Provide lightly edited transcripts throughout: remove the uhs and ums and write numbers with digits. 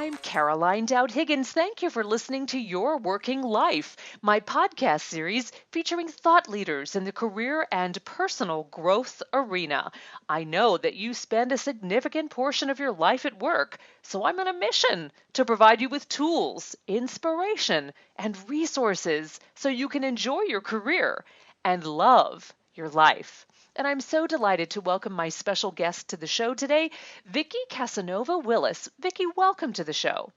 I'm Caroline Dowd-Higgins. Thank you for listening to Your Working Life, my podcast series featuring thought leaders in the career and personal growth arena. I know that you spend a significant portion of your life at work, so I'm on a mission to provide you with tools, inspiration, and resources so you can enjoy your career and love your life. And I'm so delighted to welcome my special guest to the show today, Vickie Casanova Willis. Vickie, welcome to the show.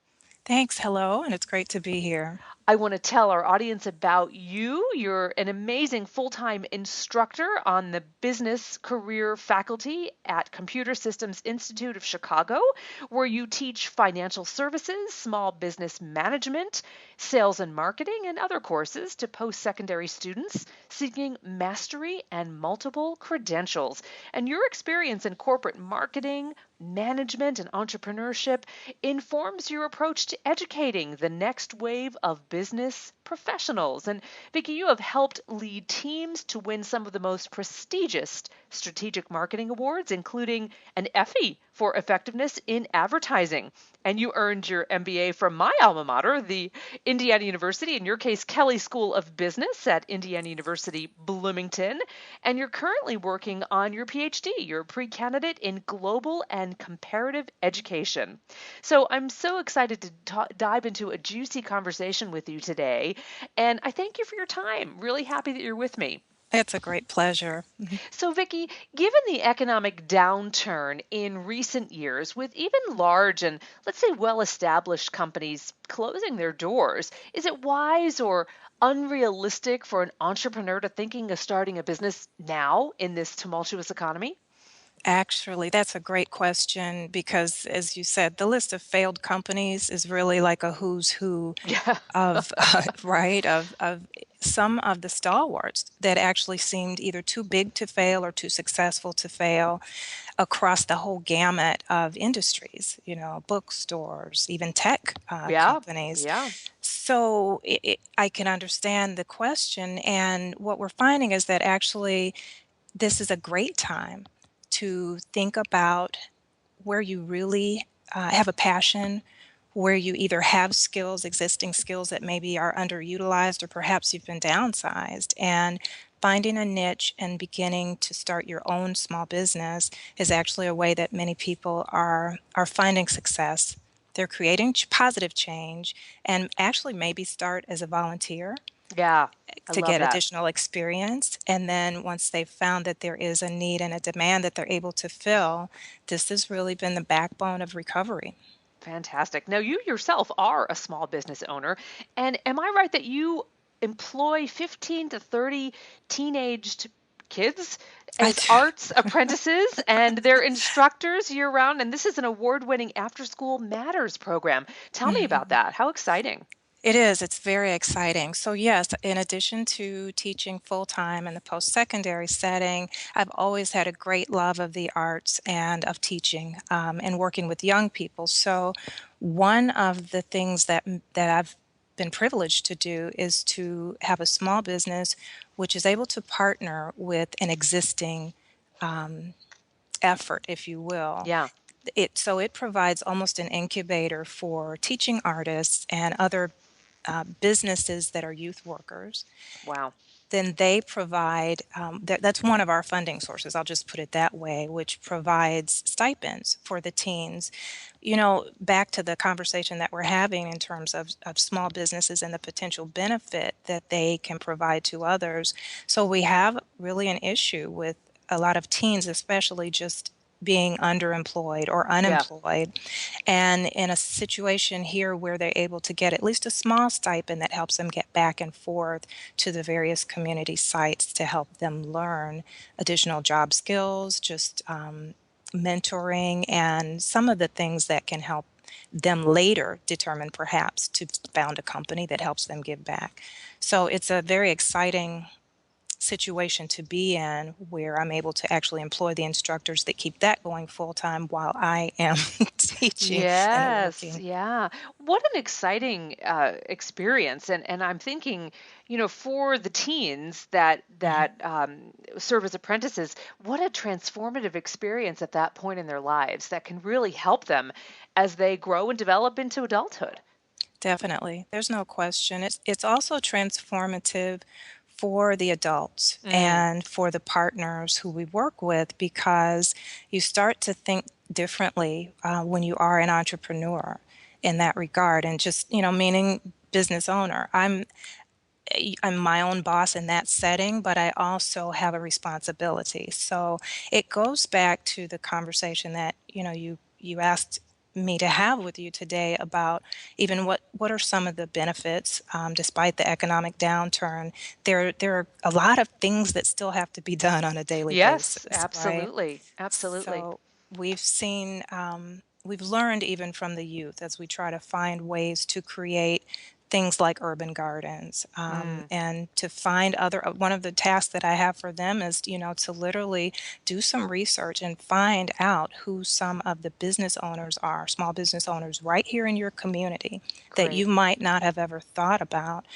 Thanks. Hello, and it's great to be here. I want to tell our audience about you. You're an amazing full-time instructor on the business career faculty at Computer Systems Institute of Chicago, where you teach financial services, small business management, sales and marketing, and other courses to post-secondary students seeking mastery and multiple credentials. And your experience in corporate marketing, management, and entrepreneurship informs your approach to educating the next wave of business professionals. And Vickie, you have helped lead teams to win some of the most prestigious strategic marketing awards, including an Effie for effectiveness in advertising. And you earned your MBA from my alma mater, the Indiana University, in your case, Kelley School of Business at Indiana University, Bloomington. And you're currently working on your PhD. You're a pre-candidate in global and comparative education. So I'm so excited to dive into a juicy conversation with you today. And I thank you for your time. Really happy that you're with me. It's a great pleasure. So, Vickie, given the economic downturn in recent years, with even large and, let's say, well-established companies closing their doors, is it wise or unrealistic for an entrepreneur to thinking of starting a business now in this tumultuous economy? Actually, that's a great question because, as you said, the list of failed companies is really like a who's who Yeah. of, right, of some of the stalwarts that actually seemed either too big to fail or too successful to fail across the whole gamut of industries, bookstores, even tech Yeah. companies. Yeah. So I can understand the question. And what we're finding is that actually this is a great time to think about where you really have a passion, where you either have skills, existing skills that maybe are underutilized, or perhaps you've been downsized. And finding a niche and beginning to start your own small business is actually a way that many people are finding success. They're creating positive change and actually maybe start as a volunteer Yeah. I to love get that. additional experience. And then once they've found that there is a need and a demand that they're able to fill, this has really been the backbone of recovery. Fantastic. Now, you yourself are a small business owner. And am I right that you employ 15 to 30 teenaged kids I as do. arts apprentices and they're instructors year round? And this is an award winning after school matters program. Tell me about Mhm. that. How exciting. It is. It's very exciting. So, yes, in addition to teaching full time in the post secondary setting, I've always had a great love of the arts and of teaching and working with young people. So, one of the things that I've been privileged to do is to have a small business which is able to partner with an existing um, effort, if you will. Yeah. So it provides almost an incubator for teaching artists and other businesses that are youth workers. Wow. Then they provide, that's one of our funding sources, I'll just put it that way, which provides stipends for the teens. Back to the conversation that we're having in terms of small businesses and the potential benefit that they can provide to others. So we have really an issue with a lot of teens, especially just being underemployed or Yeah. unemployed. And in a situation here where they're able to get at least a small stipend that helps them get back and forth to the various community sites to help them learn additional job skills, just mentoring, and some of the things that can help them later determine perhaps to found a company that helps them give back. So it's a very exciting situation to be in where I'm able to actually employ the instructors that keep that going full time while I am teaching and Yes, working. yeah. What an exciting experience. And I'm thinking, for the teens Mhm. that serve as apprentices, what a transformative experience at that point in their lives that can really help them as they grow and develop into adulthood. Definitely. There's no question. It's also transformative for the adults Mm, and for the partners who we work with because you start to think differently when you are an entrepreneur in that regard and just, meaning business owner. I'm my own boss in that setting, but I also have a responsibility. So it goes back to the conversation that, you asked me to have with you today about even what are some of the benefits despite the economic downturn. There are a lot of things that still have to be done on a daily yes, basis, right? absolutely. Absolutely. So we've learned even from the youth as we try to find ways to create things like urban gardens Mm, and to find other. One of the tasks that I have for them is, to literally do some research and find out who some of the business owners are, small business owners right here in your community that you great. might not have ever thought about.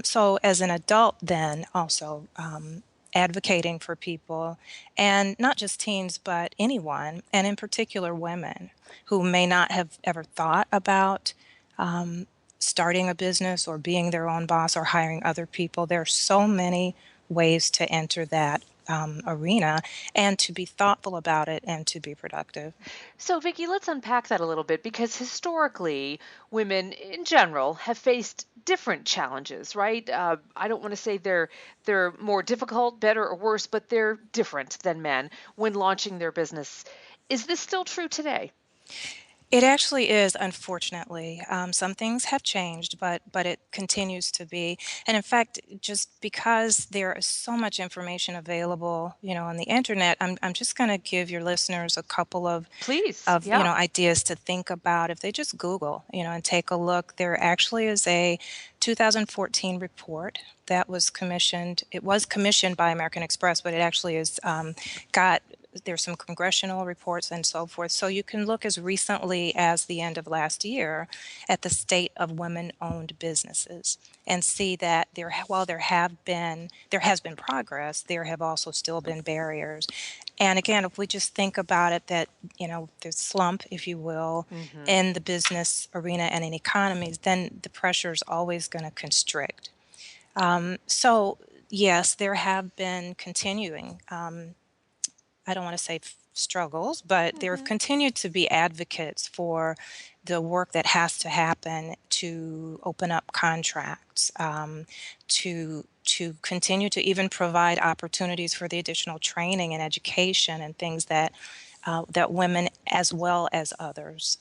So as an adult, then also. Advocating for people and not just teens, but anyone, and in particular women who may not have ever thought about starting a business or being their own boss or hiring other people. There are so many ways to enter that arena and to be thoughtful about it and to be productive. So, Vicki, let's unpack that a little bit because historically, women in general have faced different challenges, right? I don't want to say they're more difficult, better, or worse, but they're different than men when launching their business. Is this still true today? It actually is, unfortunately. Some things have changed, but it continues to be. And in fact, just because there is so much information available, on the internet, I'm just going to give your listeners a couple of Please, of yeah, ideas to think about if they just Google, and take a look. There actually is a 2014 report that was commissioned. It was commissioned by American Express, but it actually is got there's some congressional reports and so forth. So you can look as recently as the end of last year at the state of women-owned businesses and see that while there has been progress, there have also still been barriers. And again, if we just think about it, that there's slump, if you will, hmm, in the business arena and in economies, then the pressure is always going to constrict. So yes, there have been continuing. I don't want to say struggles, but there have hmm, continued to be advocates for the work that has to happen to open up contracts, to continue to even provide opportunities for the additional training and education and things that women as well as others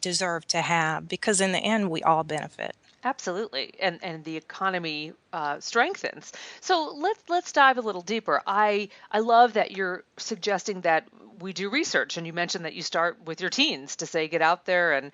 deserve to have, because in the end we all benefit. absolutely, and the economy strengthens. So let's dive a little deeper. I love that you're suggesting that we do research, and you mentioned that you start with your teens to say get out there and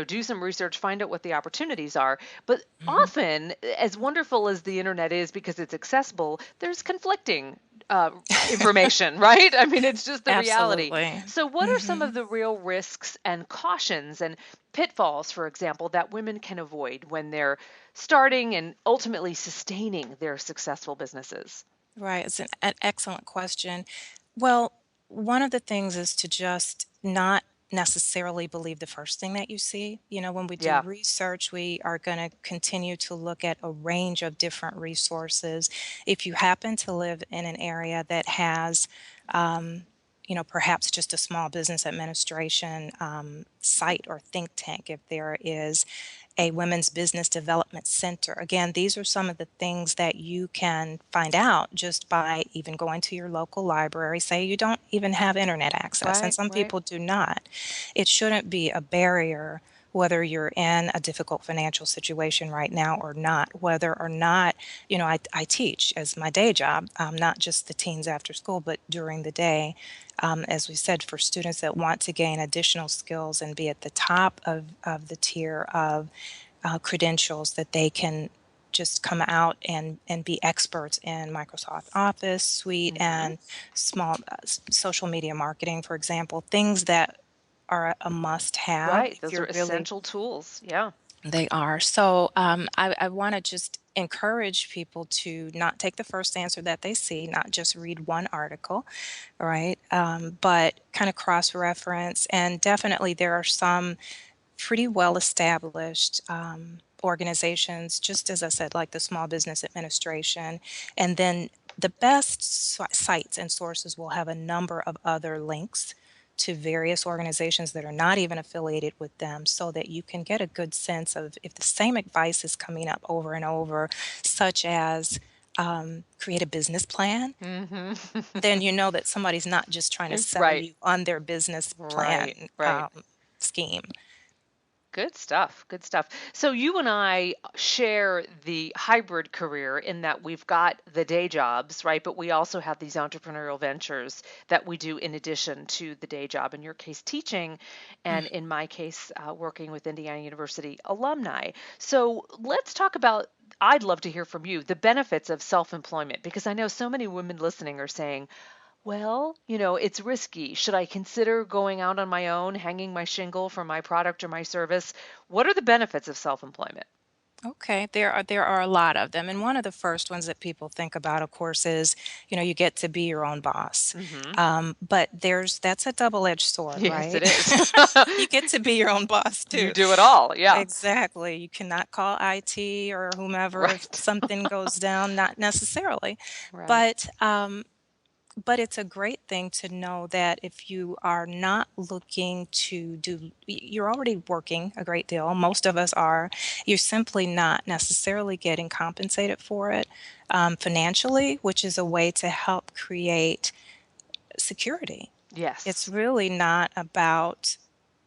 do some research, find out what the opportunities are. But Mhm. often, as wonderful as the internet is because it's accessible, there's conflicting uh, information, right? I mean, it's just the reality. Absolutely. So, what are some Hmm. of the real risks and cautions and pitfalls, for example, that women can avoid when they're starting and ultimately sustaining their successful businesses? Right. It's an excellent question. Well, one of the things is to just not necessarily believe the first thing that you see. When we do Yeah, research, we are going to continue to look at a range of different resources. If you happen to live in an area that has, perhaps just a small business administration site or think tank, if there is a women's business development center. Again, these are some of the things that you can find out just by even going to your local library. Say you don't even have internet access, and right, some right. people do not. It shouldn't be a barrier whether you're in a difficult financial situation right now or not, whether or not, I teach as my day job, not just the teens after school, but during the day. As we said, for students that want to gain additional skills and be at the top of the tier of credentials, that they can just come out and be experts in Microsoft Office suite Hmm. and small social media marketing, for example, things that are a must-have Right. if Those are you're really. essential tools. Yeah. They are. So I want to just encourage people to not take the first answer that they see, not just read one article, right? But kind of cross-reference. And definitely there are some pretty well established organizations, just as I said, like the Small Business Administration. And then the best sites and sources will have a number of other links to various organizations that are not even affiliated with them so that you can get a good sense of if the same advice is coming up over and over, such as create a business plan, Hmm. then you know that somebody's not just trying to sell Right. you on their business plan Right. Right. scheme. Good stuff. Good stuff. So you and I share the hybrid career in that we've got the day jobs, right? But we also have these entrepreneurial ventures that we do in addition to the day job. In your case, teaching, and in my case, working with Indiana University alumni. So let's talk about. I'd love to hear from you the benefits of self-employment because I know so many women listening are saying, well, it's risky. Should I consider going out on my own, hanging my shingle for my product or my service? What are the benefits of self-employment? Okay, there are a lot of them, and one of the first ones that people think about, of course, is you get to be your own boss. Hmm. But that's a double-edged sword, Yes, right? it is. You get to be your own boss You too. do it all. Yeah. Exactly. You cannot call IT or whomever if Right. something goes down, not necessarily. Right. But but it's a great thing to know that if you are not looking to you're already working a great deal. Most of us are. You're simply not necessarily getting compensated for it financially, which is a way to help create security. It's Yes. really not about,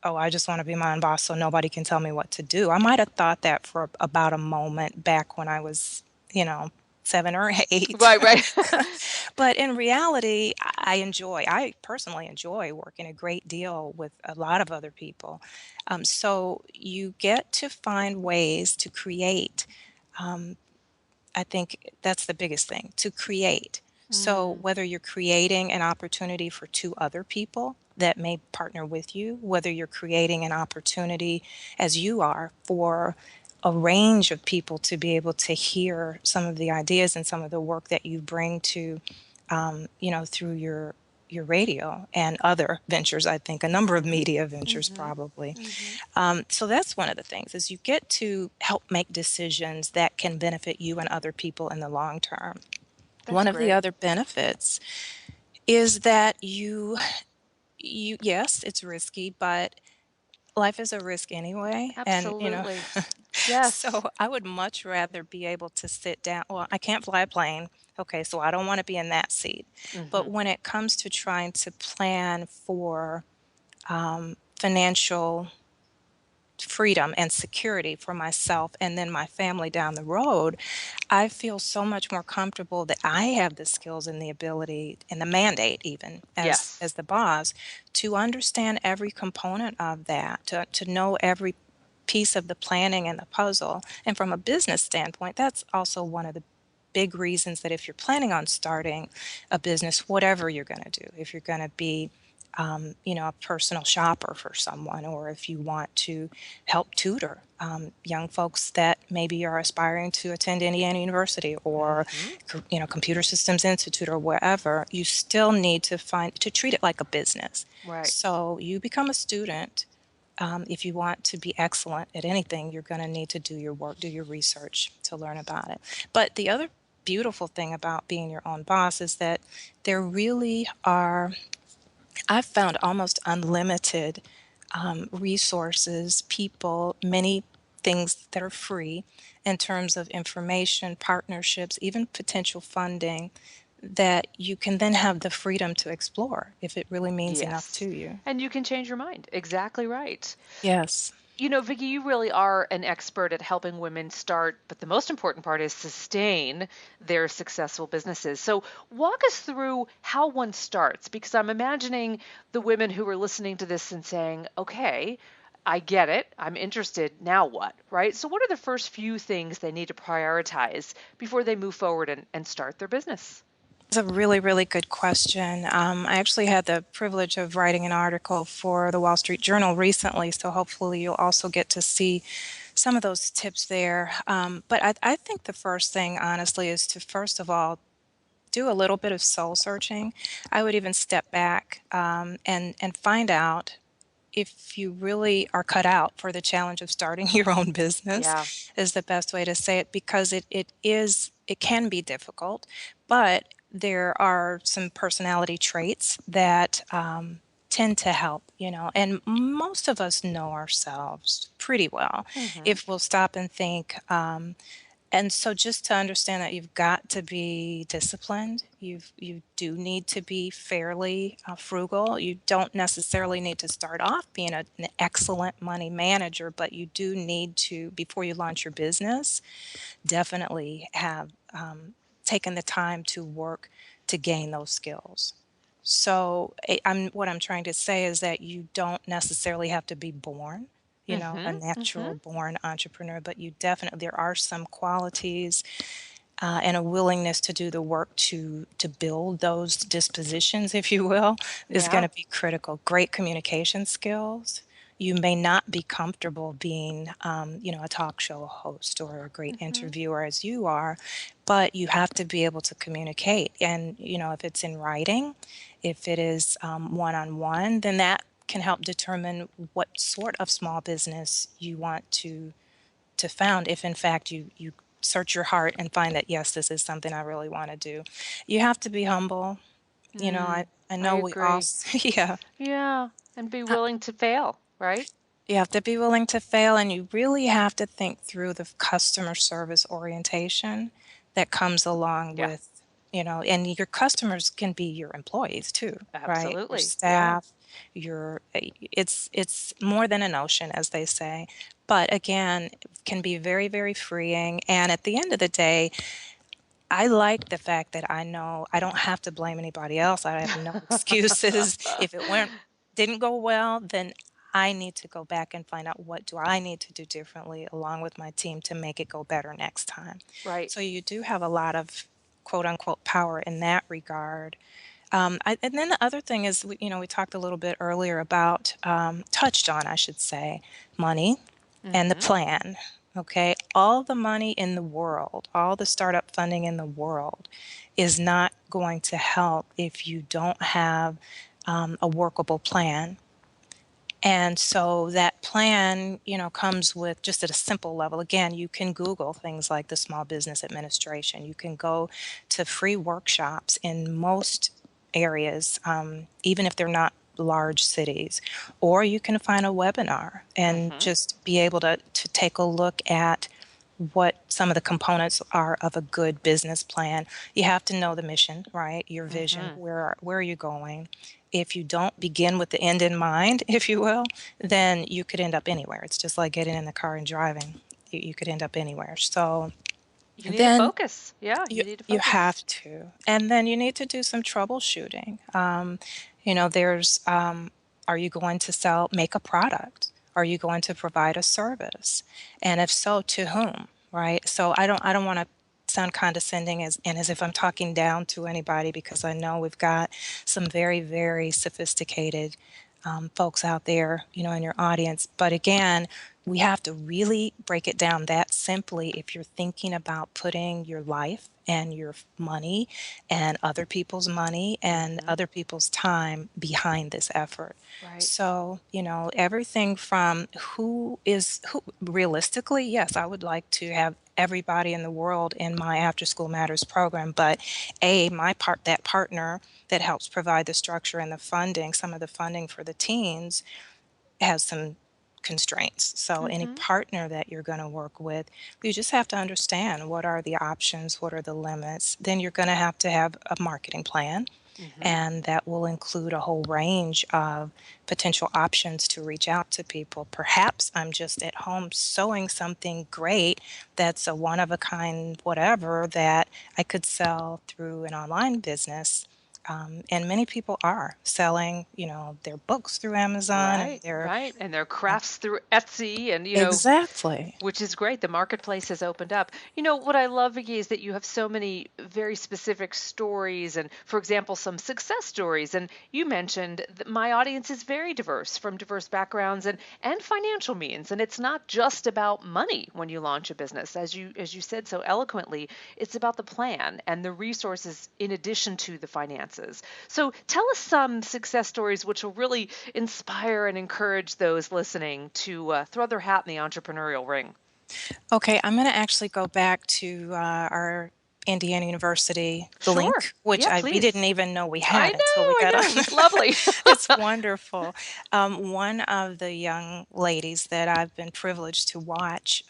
oh, I just want to be my own boss so nobody can tell me what to do. I might have thought that for about a moment back when I was, you know, 7 or 8. Right, right. But in reality, I personally enjoy working a great deal with a lot of other people. So you get to find ways to create. Um, I think that's the biggest thing, to create. So Mm, whether you're creating an opportunity for two other people that may partner with you, whether you're creating an opportunity as you are for a range of people to be able to hear some of the ideas and some of the work that you bring to, through your radio and other ventures, I think a number of media ventures mm-hmm, probably. mm-hmm. So that's one of the things is you get to help make decisions that can benefit you and other people in the long term. That's One of the great. other benefits is that you yes, it's risky, but life is a risk anyway. And Absolutely. Yes. so I would much rather be able to sit down. Well, I can't fly a plane. Okay, so I don't want to be in that seat. Hmm. But when it comes to trying to plan for financial freedom and security for myself and then my family down the road, I feel so much more comfortable that I have the skills and the ability and the mandate even as Yes. the boss to understand every component of that, to know every piece of the planning and the puzzle. And from a business standpoint, that's also one of the big reasons that if you're planning on starting a business, whatever you're going to do, if you're going to be a personal shopper for someone, or if you want to help tutor young folks that maybe are aspiring to attend Indiana University or, Hmm. Computer Systems Institute or wherever, you still need to treat it like a business. Right. So you become a student. If you want to be excellent at anything, you're going to need to do your work, do your research to learn about it. But the other beautiful thing about being your own boss is that there really are, I've found almost unlimited resources, people, many things that are free in terms of information, partnerships, even potential funding that you can then have the freedom to explore if it really means enough Yes. to you. And you can change your mind. Exactly right. Yes. Vicki, you really are an expert at helping women start, but the most important part is sustain their successful businesses. So, walk us through how one starts, because I'm imagining the women who are listening to this and saying, okay, I get it. I'm interested. Now what? Right? So, what are the first few things they need to prioritize before they move forward and start their business? It's a really, really good question. I actually had the privilege of writing an article for the Wall Street Journal recently, so hopefully you'll also get to see some of those tips there. But I think the first thing, honestly, is to first of all do a little bit of soul searching. I would even step back and find out if you really are cut out for the challenge of starting your own business Yeah. is the best way to say it, because it can be difficult, but there are some personality traits that tend to help, and most of us know ourselves pretty well Mhm. if we'll stop and think. And so just to understand that you've got to be disciplined, you do need to be fairly frugal. You don't necessarily need to start off being an excellent money manager, but you do need to, before you launch your business, definitely have taken the time to work to gain those skills. So what I'm trying to say is that you don't necessarily have to be born, a Mhm. Mhm. natural born entrepreneur, but you definitely, there are some qualities and a willingness to do the work to build those dispositions, if you will, is going Yeah. to be critical. Great communication skills. You may not be comfortable being, a talk show host or a great Mhm. interviewer as you are, but you have to be able to communicate. And if it's in writing, if it is one-on-one, then that can help determine what sort of small business you want to found, if in fact you search your heart and find that yes, this is something I really want to do. You have to be humble. Mm, I I know we all agree. yeah. Yeah, and be Uh, willing to fail, right? You have to be willing to fail, and you really have to think through the customer service orientation that comes along Yeah. with, and your customers can be your employees too, right? Your Absolutely. Yeah. staff, it's more than an ocean, as they say. But again, it can be very, very freeing. And at the end of the day, I like the fact that I know I don't have to blame anybody else. I have no excuses. If it didn't go well, then I need to go back and find out what do I need to do differently along with my team to make it go better next time. Right. So you do have a lot of quote unquote power in that regard. And then the other thing is, we talked a little bit earlier about, touched on, I should say, money and the Mhm. plan. Okay. All the money in the world, all the startup funding in the world is not going to help if you don't have a workable plan. And so that plan, comes with just at a simple level. Again, you can Google things like the Small Business Administration. You can go to free workshops in most areas, even if they're not large cities, or you can find a webinar and Mhm. just be able to take a look at what some of the components are of a good business plan. You have to know the mission, right? Your vision. Mhm. Where are you going? If you don't begin with the end in mind, if you will, then you could end up anywhere. It's just like getting in the car and driving. You could end up anywhere. So You need to then focus. Yeah, you you need to you focus. have to, and then you need to do some troubleshooting. There's are you going to make a product? Are you going to provide a service? And if so, to whom? Right. So I don't want to sound condescending as if I'm talking down to anybody, because I know we've got some very, very sophisticated folks out there, in your audience. But again, we have to really break it down that simply if you're thinking about putting your life and your money and other people's money and Mhm. other people's time behind this effort. Right. So, everything from who realistically, yes, I would like to have everybody in the world in my After School Matters program, but that partner that helps provide the structure and the funding, some of the funding for the teens, has some constraints. So any Mhm. partner that you're going to work with, you just have to understand what are the options, what are the limits. Then you're going to have a marketing plan, Mhm. and that will include a whole range of potential options to reach out to people. Perhaps I'm just at home sewing something great that's a one of a kind whatever that I could sell through an online business. and many people are selling, their books through Amazon and Right, their right. And their crafts through Etsy and, exactly. which is great. The marketplace has opened up. What I love, Vicki, is that you have so many very specific stories and, for example, some success stories. And you mentioned that my audience is very diverse from diverse backgrounds and financial means. And it's not just about money when you launch a business. As you said so eloquently, it's about the plan and the resources in addition to the finances. So tell us some success stories which will really inspire and encourage those listening to throw their hat in the entrepreneurial ring. Okay, I'm going to actually go back to our Indiana University, the Sure. link, which Yeah, we didn't please. even know we I had until we know, I got know. on. It's lovely. It's wonderful. One of the young ladies that I've been privileged to watch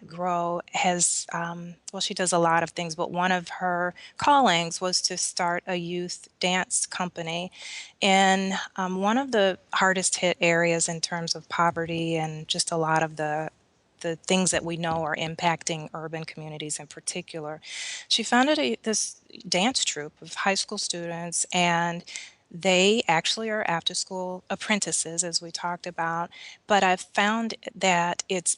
grow has, well, she does a lot of things, but one of her callings was to start a youth dance company in one of the hardest hit areas in terms of poverty and just a lot of the things that we know are impacting urban communities in particular. She founded this dance troupe of high school students, and they actually are after school apprentices, as we talked about. But I've found that it's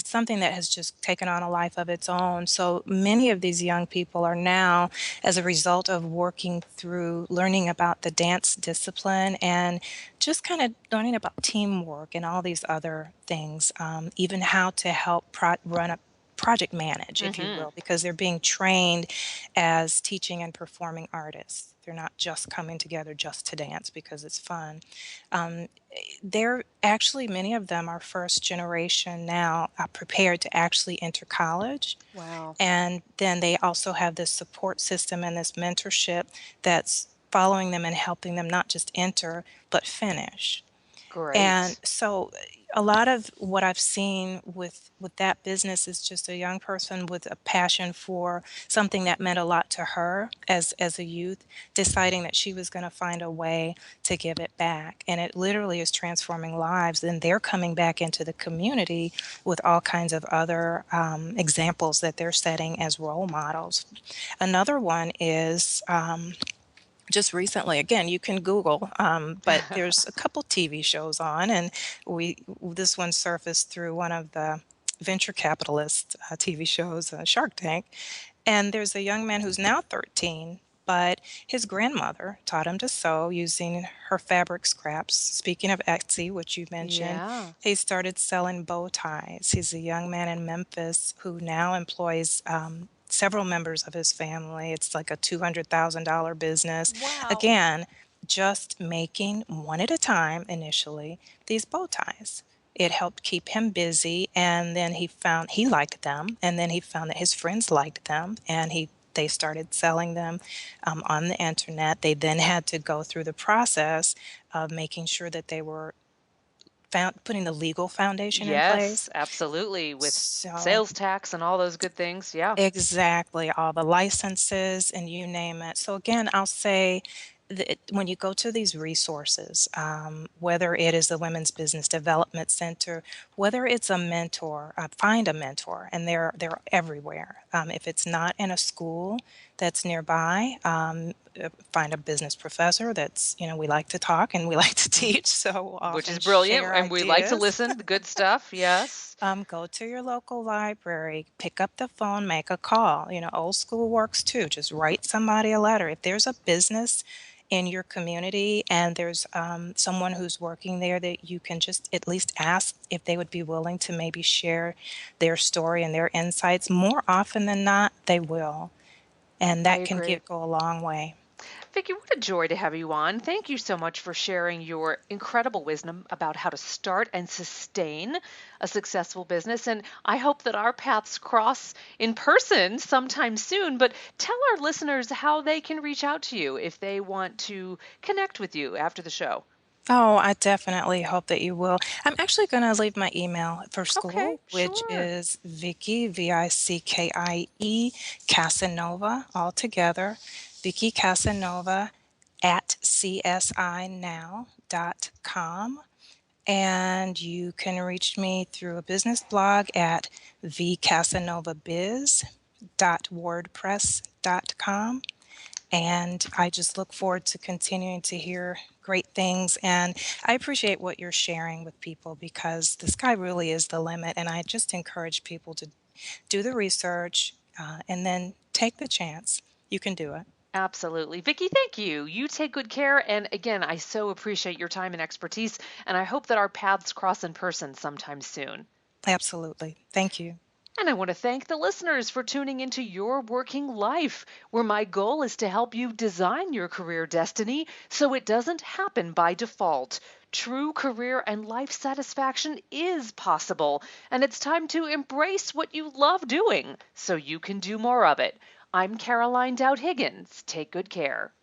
something that has just taken on a life of its own. So many of these young people are now, as a result of working through learning about the dance discipline and just kind of learning about teamwork and all these other things, even how to help run a project manage, if you Hmm. will, because they're being trained as teaching and performing artists. They're not just coming together just to dance because it's fun. Um, they're actually, many of them are first generation now, prepared to actually enter college. Wow. And then they also have this support system and this mentorship that's following them and helping them not just enter, but finish. And Great. so a lot of what I've seen with that business is just a young person with a passion for something that meant a lot to her as a youth, deciding that she was going to find a way to give it back. And it literally is transforming lives. And they're coming back into the community with all kinds of other examples that they're setting as role models. Another one is just recently, again, you can Google, but there's a couple TV shows on, and this one surfaced through one of the venture capitalist TV shows, Shark Tank. And there's a young man who's now 13, but his grandmother taught him to sew using her fabric scraps. Speaking of Etsy, which you mentioned, Yeah. he started selling bow ties. He's a young man in Memphis who now employs several members of his family. It's like a $200,000 business. Wow. Again, just making one at a time initially these bow ties. It helped keep him busy, and then he liked them, and then he found that his friends liked them, and they started selling them on the internet. They then had to go through the process of making sure that they were putting the legal foundation in Yes, place. absolutely. With So sales tax and all those good things. Yeah. exactly, all the licenses and you name it. So again, I'll say that when you go to these resources, whether it is the Women's Business Development Center, whether it's a mentor, find a mentor, and they're everywhere. If it's not in a school that's nearby, find a business professor that's, we like to talk and we like to teach, so we'll Which is often brilliant. share And we like to ideas. listen. The good stuff. Yes. Go to your local library, pick up the phone, make a call. Old school works too. Just write somebody a letter. If there's a business in your community and there's someone who's working there that you can just at least ask if they would be willing to maybe share their story and their insights, more often than not, they will. And I that can agree. go a long way. Vicki, what a joy to have you on. Thank you so much for sharing your incredible wisdom about how to start and sustain a successful business. And I hope that our paths cross in person sometime soon. But tell our listeners how they can reach out to you if they want to connect with you after the show. Oh, I definitely hope that you will. I'm actually going to leave my email for Okay, school, which sure. is Vickie, Vickie, Casanova, all together, Vickie Casanova at csinow.com. And you can reach me through a business blog at vcasanovabiz.wordpress.com. And I just look forward to continuing to hear great things. And I appreciate what you're sharing with people because the sky really is the limit. And I just encourage people to do the research and then take the chance. You can do it. Absolutely. Vicki, thank you. You take good care. And again, I so appreciate your time and expertise. And I hope that our paths cross in person sometime soon. Absolutely. Thank you. And I want to thank the listeners for tuning into Your Working Life, where my goal is to help you design your career destiny so it doesn't happen by default. True career and life satisfaction is possible, and it's time to embrace what you love doing so you can do more of it. I'm Caroline Dowd-Higgins. Take good care.